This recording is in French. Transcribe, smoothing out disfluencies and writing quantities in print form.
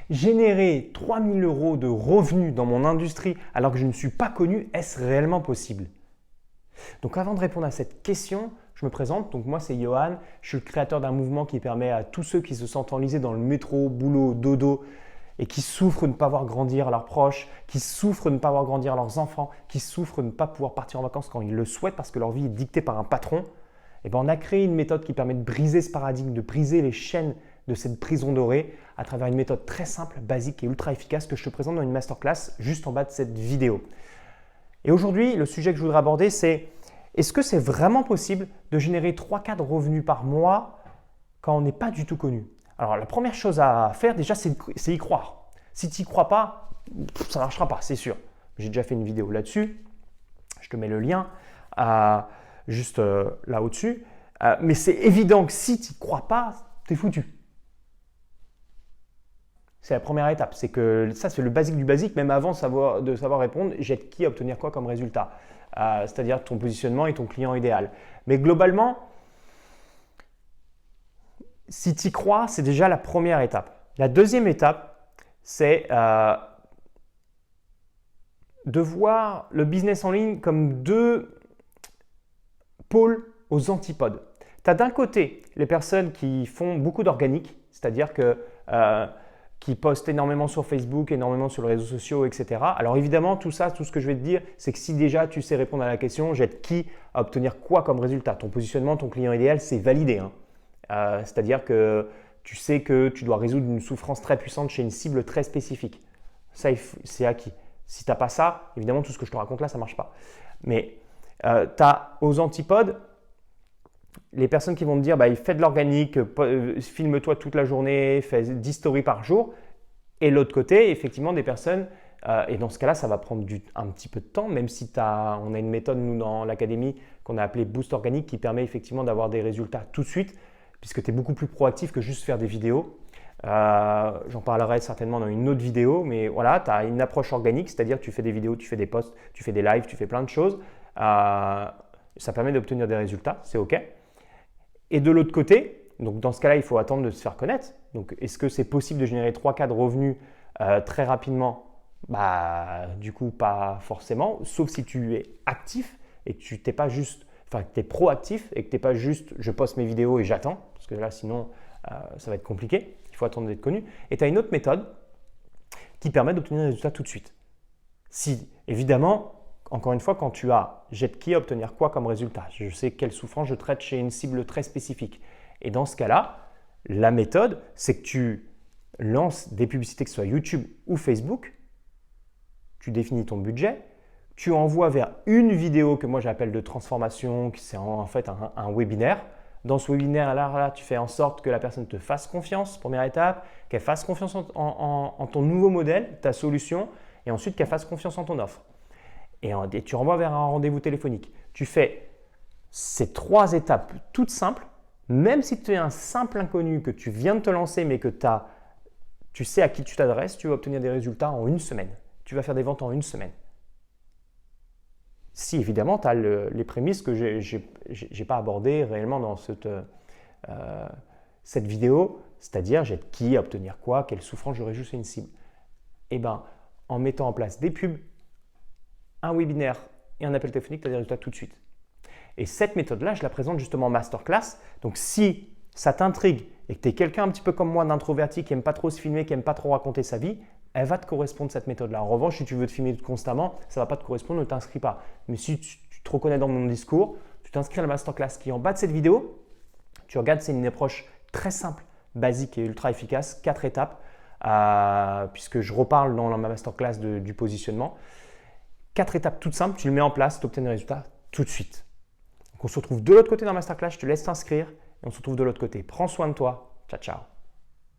Générer 3 000 € de revenus dans mon industrie alors que je ne suis pas connu, est-ce réellement possible? Donc avant de répondre à cette question, je me présente. Donc moi c'est Johan, je suis le créateur d'un mouvement qui permet à tous ceux qui se sentent enlisés dans le métro, boulot, dodo et qui souffrent de ne pas voir grandir leurs proches, qui souffrent de ne pas voir grandir leurs enfants, qui souffrent de ne pas pouvoir partir en vacances quand ils le souhaitent parce que leur vie est dictée par un patron. Et ben on a créé une méthode qui permet de briser ce paradigme, de briser les chaînes de cette prison dorée à travers une méthode très simple, basique et ultra efficace que je te présente dans une masterclass juste en bas de cette vidéo. Et aujourd'hui, le sujet que je voudrais aborder, c'est est-ce que c'est vraiment possible de générer 3-4 revenus par mois quand on n'est pas du tout connu? Alors la première chose à faire déjà, c'est y croire. Si tu n'y crois pas, ça ne marchera pas, c'est sûr. J'ai déjà fait une vidéo là-dessus, je te mets le lien juste là au-dessus. Mais c'est évident que si tu n'y crois pas, tu es foutu. C'est la première étape, c'est que ça c'est le basique du basique, même avant de savoir répondre, j'aide qui à obtenir quoi comme résultat, c'est-à-dire ton positionnement et ton client idéal. Mais globalement, si tu y crois, c'est déjà la première étape. La deuxième étape, c'est de voir le business en ligne comme deux pôles aux antipodes. Tu as d'un côté les personnes qui font beaucoup d'organique, c'est-à-dire qui postent énormément sur Facebook, énormément sur les réseaux sociaux, etc. Alors évidemment, tout ce que je vais te dire, c'est que si déjà tu sais répondre à la question, j'aide qui à obtenir quoi comme résultat? Ton positionnement, ton client idéal, c'est validé. C'est-à-dire que tu sais que tu dois résoudre une souffrance très puissante chez une cible très spécifique. Ça, c'est acquis. Si tu n'as pas ça, évidemment, tout ce que je te raconte là, ça ne marche pas. Mais tu as aux antipodes les personnes qui vont te dire fais de l'organique, filme-toi toute la journée, fais 10 stories par jour. Et l'autre côté, effectivement, des personnes, et dans ce cas-là, ça va prendre un petit peu de temps, même si on a une méthode, nous, dans l'académie, qu'on a appelée Boost Organique, qui permet effectivement d'avoir des résultats tout de suite, puisque tu es beaucoup plus proactif que juste faire des vidéos. J'en parlerai certainement dans une autre vidéo, mais voilà, tu as une approche organique, c'est-à-dire que tu fais des vidéos, tu fais des posts, tu fais des lives, tu fais plein de choses. Ça permet d'obtenir des résultats, c'est OK. Et de l'autre côté, donc dans ce cas-là, il faut attendre de se faire connaître. Donc, est-ce que c'est possible de générer 3-4 revenus très rapidement? Du coup, pas forcément, sauf si tu es actif et que tu n'es pas juste, enfin, que tu es proactif et que tu n'es pas juste je poste mes vidéos et j'attends, parce que là, sinon, ça va être compliqué. Il faut attendre d'être connu. Et tu as une autre méthode qui permet d'obtenir des résultats tout de suite. Si, évidemment, encore une fois, quand tu as j'aide qui à obtenir quoi comme résultat? Je sais quelle souffrance je traite chez une cible très spécifique. Et dans ce cas-là, la méthode, c'est que tu lances des publicités, que ce soit YouTube ou Facebook, tu définis ton budget, tu envoies vers une vidéo que moi j'appelle de transformation, qui c'est en fait un webinaire. Dans ce webinaire-là, tu fais en sorte que la personne te fasse confiance, première étape, qu'elle fasse confiance en ton nouveau modèle, ta solution, et ensuite qu'elle fasse confiance en ton offre. Et tu renvoies vers un rendez-vous téléphonique. Tu fais ces 3 étapes toutes simples, même si tu es un simple inconnu, que tu viens de te lancer, mais que tu sais à qui tu t'adresses, tu vas obtenir des résultats en 1 semaine. Tu vas faire des ventes en 1 semaine. Si évidemment, tu as les prémices que je n'ai pas abordées réellement dans cette vidéo, c'est-à-dire j'aide qui à obtenir quoi, quelle souffrance je réjoue chez une cible. Et en mettant en place des pubs, un webinaire et un appel téléphonique, tu as des résultats tout de suite. Et cette méthode-là, je la présente justement en masterclass. Donc, si ça t'intrigue et que tu es quelqu'un un petit peu comme moi d'introverti qui n'aime pas trop se filmer, qui n'aime pas trop raconter sa vie, elle va te correspondre cette méthode-là. En revanche, si tu veux te filmer constamment, ça ne va pas te correspondre, ne t'inscris pas. Mais si tu te reconnais dans mon discours, tu t'inscris à la masterclass qui est en bas de cette vidéo. Tu regardes, c'est une approche très simple, basique et ultra efficace, 4 étapes, puisque je reparle dans ma masterclass du positionnement. 4 étapes toutes simples, tu le mets en place, tu obtiens des résultats tout de suite. Donc on se retrouve de l'autre côté dans la masterclass, je te laisse t'inscrire et on se retrouve de l'autre côté. Prends soin de toi. Ciao, ciao.